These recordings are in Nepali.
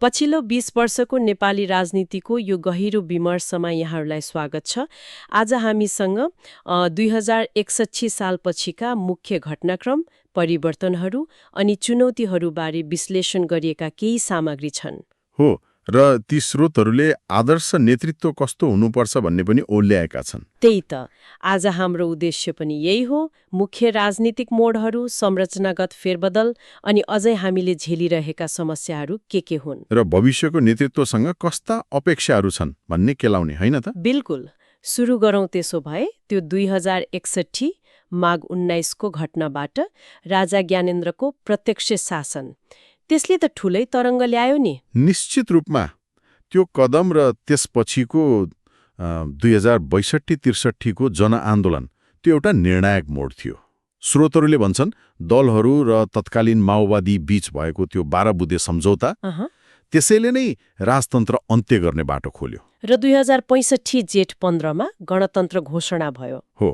पछिल्लो 20 वर्षको नेपाली राजनीतिको यो गहिरो विमर्शमा यहाँहरूलाई स्वागत छ। आज हामीसँग 2061 सालपछिका मुख्य घटनाक्रम, परिवर्तनहरू अनि चुनौतीहरूबारे विश्लेषण गरिएका केही सामग्री छन्। हो, र ती स्रोतहरूले आदर्श नेतृत्व कस्तो हुनुपर्छ भन्ने पनि ओल्याएका छन्। त्यही त आज हाम्रो उद्देश्य पनि यही हो। मुख्य राजनीतिक मोडहरू, संरचनागत फेरबदल अनि अझै हामीले झेलिरहेका समस्याहरू के हुन् र भविष्यको नेतृत्वसँग कस्ता अपेक्षाहरू छन् भन्ने केलाउने, होइन त? बिल्कुल। सुरु गरौँ त्यसो भए त्यो 2061 माघ 19 को घटनाबाट, राजा ज्ञानेन्द्रको प्रत्यक्ष शासन। त्यसले त ठूलै तरङ्ग ल्यायो नि। निश्चित रूपमा त्यो कदम र त्यसपछिको 2062-63 को जनआन्दोलन त्यो एउटा निर्णायक मोड थियो। स्रोतहरूले भन्छन् दलहरू र तत्कालीन माओवादी बीच भएको त्यो 12 बुँदे सम्झौता त्यसैले नै राजतन्त्र अन्त्य गर्ने बाटो खोल्यो। र 2065 जेठ 15 मा गणतन्त्र घोषणा भयो। हो,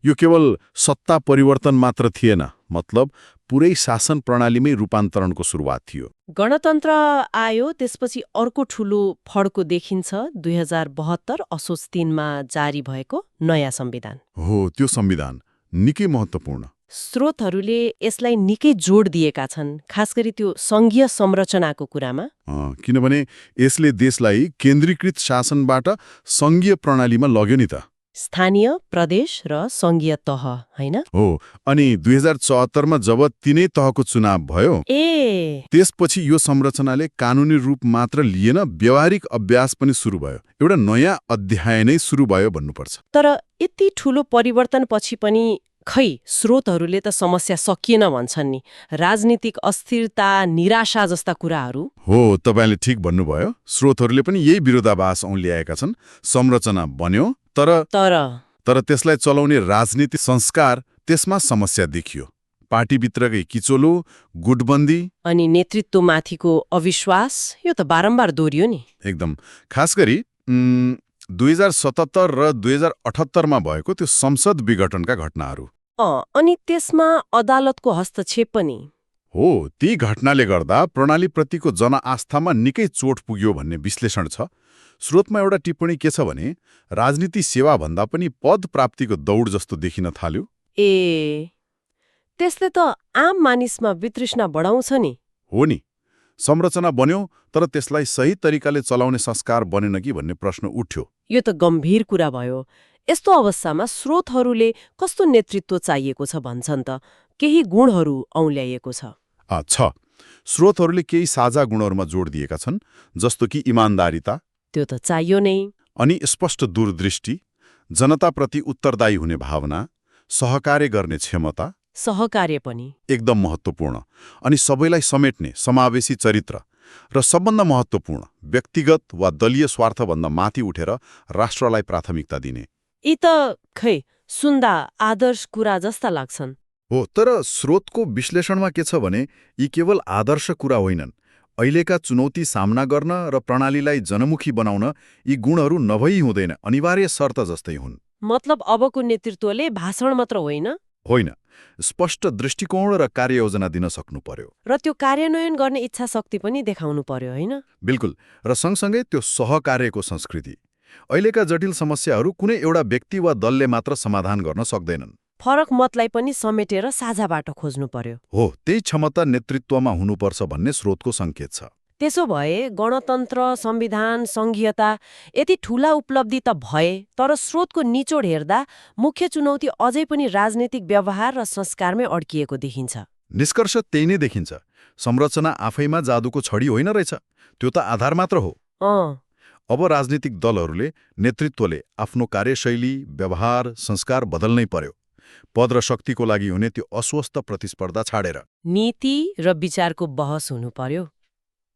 यो केवल सत्ता परिवर्तन मात्र थिएन, मतलब पुरै शासन प्रणालीमै रूपान्तरणको सुरुवात थियो। गणतन्त्र आयो, त्यसपछि अर्को ठूलो फड्को देखिन्छ 2072 असोज 3 मा जारी भएको नयाँ संविधान। हो, त्यो संविधान निकै महत्त्वपूर्ण। स्रोतहरूले यसलाई निकै जोड दिएका छन्, खास गरी त्यो सङ्घीय संरचनाको कुरामा। किनभने यसले देशलाई केन्द्रीकृत शासनबाट सङ्घीय प्रणालीमा लग्यो नि त। स्थानीय, प्रदेश र सङ्घीय तह, होइन? हो, अनि 2074 मा जब तीनै तहको चुनाव भयो, त्यसपछि यो संरचनाले कानुनी रूप मात्र लिएन, व्यावहारिक अभ्यास पनि सुरु भयो। एउटा नयाँ अध्याय नै सुरु भयो भन्नुपर्छ। तर यति ठूलो परिवर्तनपछि पनि खै स्रोतहरूले त समस्या सकिएन भन्छन् नि। राजनीतिक अस्थिरता, निराशा जस्ता कुराहरू। हो, तपाईँले ठिक भन्नुभयो। स्रोतहरूले पनि यही विरोधाभास औँल्याएका छन्। संरचना बन्यो, तर त्यसलाई चलाउने राजनीतिक संस्कार, त्यसमा समस्या देखियो। पार्टीभित्रकै किचोलो, गुटबन्दी अनि नेतृत्वमाथिको अविश्वास, यो त बारम्बार दोहोरियो नि। एकदम। खास गरी 2077 र 2078 मा भएको त्यो संसद विघटनका घटनाहरू। अनि त्यसमा अदालतको हस्तक्षेप पनि। हो, ती घटनाले गर्दा प्रणालीप्रतिको जनआस्थामा निकै चोट पुग्यो भन्ने विश्लेषण छ। स्रोतमा एउटा टिप्पणी के छ भने राजनीति सेवा भन्दा पनि पद प्राप्तिको दौड जस्तो देखिन थाल्यो। त्यसले त आम मानिसमा वितृष्णा बढाउँछ नि। हो नि, संरचना बन्यो तर त्यसलाई सही तरिकाले चलाउने संस्कार बनेन कि भन्ने प्रश्न उठ्यो। यो त गम्भीर कुरा भयो। यस्तो अवस्थामा स्रोतहरूले कस्तो नेतृत्व चाहिएको छ भन्छन् त? केही गुणहरू औँल्याइएको छ। स्रोतहरूले केही साझा गुणहरूमा जोड दिएका छन्, जस्तो कि इमान्दारिता, त्यो त चाहियो नै, अनि स्पष्ट दूरदृष्टि, जनताप्रति उत्तरदायी हुने भावना, सहकार्य गर्ने क्षमता, सहकार्य पनि एकदम महत्त्वपूर्ण, अनि सबैलाई समेट्ने समावेशी चरित्र, र सबभन्दा महत्त्वपूर्ण व्यक्तिगत वा दलीय स्वार्थभन्दा माथि उठेर राष्ट्रलाई प्राथमिकता दिने। यी त खै सुन्दा आदर्श कुरा जस्ता लाग्छन्। हो, तर स्रोतको विश्लेषणमा के छ भने यी केवल आदर्श कुरा होइनन्। अहिलेका चुनौती सामना गर्न र प्रणालीलाई जनमुखी बनाउन यी गुणहरू नभई हुँदैन, अनिवार्य शर्त जस्तै हुन्। मतलब अबको नेतृत्वले भाषण मात्र होइन, स्पष्ट दृष्टिकोण र कार्ययोजना दिन सक्नु पर्यो, र त्यो कार्यान्वयन गर्ने इच्छा शक्ति पनि देखाउनु पर्यो, होइन? बिल्कुल। र सँगसँगै त्यो सहकार्यको संस्कृति। अहिलेका जटिल समस्याहरू कुनै एउटा व्यक्ति वा दलले मात्र समाधान गर्न सक्दैनन्। फरक मतलाई पनि समेटेर साझा बाटो खोज्नु पर्यो। हो, त्यही क्षमता नेतृत्वमा हुनुपर्छ भन्ने स्रोतको सङ्केत छ। त्यसो भए गणतन्त्र, संविधान, सङ्घीयता यति ठूला उपलब्धि त भए, तर स्रोतको निचोड हेर्दा मुख्य चुनौती अझै पनि राजनीतिक व्यवहार र संस्कारमै अड्किएको देखिन्छ। निष्कर्ष त्यही नै देखिन्छ। संरचना आफैमा जादुको छडी होइन रहेछ, त्यो त आधार मात्र हो। अब राजनीतिक दलहरूले, नेतृत्वले आफ्नो कार्यशैली, व्यवहार, संस्कार बदल्नै पर्यो। पद र शक्तिको लागि हुने त्यो अस्वस्थ प्रतिस्पर्धा छाडेर नीति र विचारको बहस हुनु पर्यो।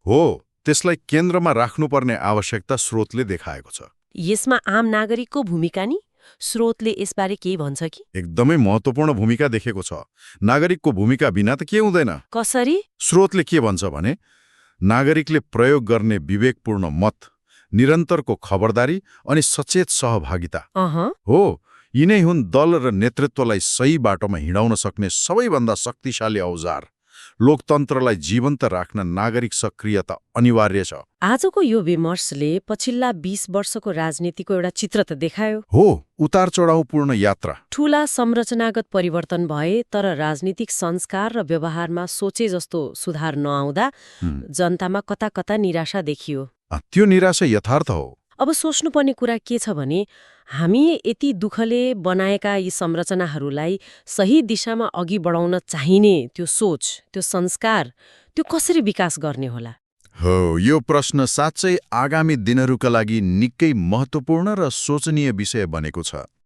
हो, त्यसलाई केन्द्रमा राख्नुपर्ने आवश्यकता स्रोतले देखाएको छ। यसमा आम नागरिकको भूमिका नि? स्रोतले यसबारे के भन्छ कि? एकदमै महत्त्वपूर्ण भूमिका देखेको छ। नागरिकको भूमिका बिना त के हुँदैन। कसरी? स्रोतले के भन्छ भने नागरिकले प्रयोग गर्ने विवेकपूर्ण मत, निरन्तरको खबरदारी अनि सचेत सहभागिता हो, यिनै हुन् दल र नेतृत्वलाई सही बाटोमा हिँडाउन सक्ने सबैभन्दा शक्तिशाली औजार। लोकतन्त्रलाई जीवन्त राख्न नागरिक सक्रियता अनिवार्य छ। आजको यो विमर्शले पछिल्ला 20 वर्षको राजनीतिको एउटा चित्र त देखायो। हो, उतार चढाउपूर्ण यात्रा। ठूला संरचनागत परिवर्तन भए तर राजनीतिक संस्कार र व्यवहारमा सोचे जस्तो सुधार नआउँदा जनतामा कता कता निराशा देखियो। त्यो निराशा यथार्थ हो। अब सोच्नुपर्ने कुरा के छ भने हामी यति दुःखले बनाएका यी संरचनाहरूलाई सही दिशामा अघि बढाउन चाहिने त्यो सोच, त्यो संस्कार, त्यो कसरी विकास गर्ने होला? हो, यो प्रश्न साँच्चै आगामी दिनहरूका लागि निकै महत्त्वपूर्ण र सोचनीय विषय बनेको छ।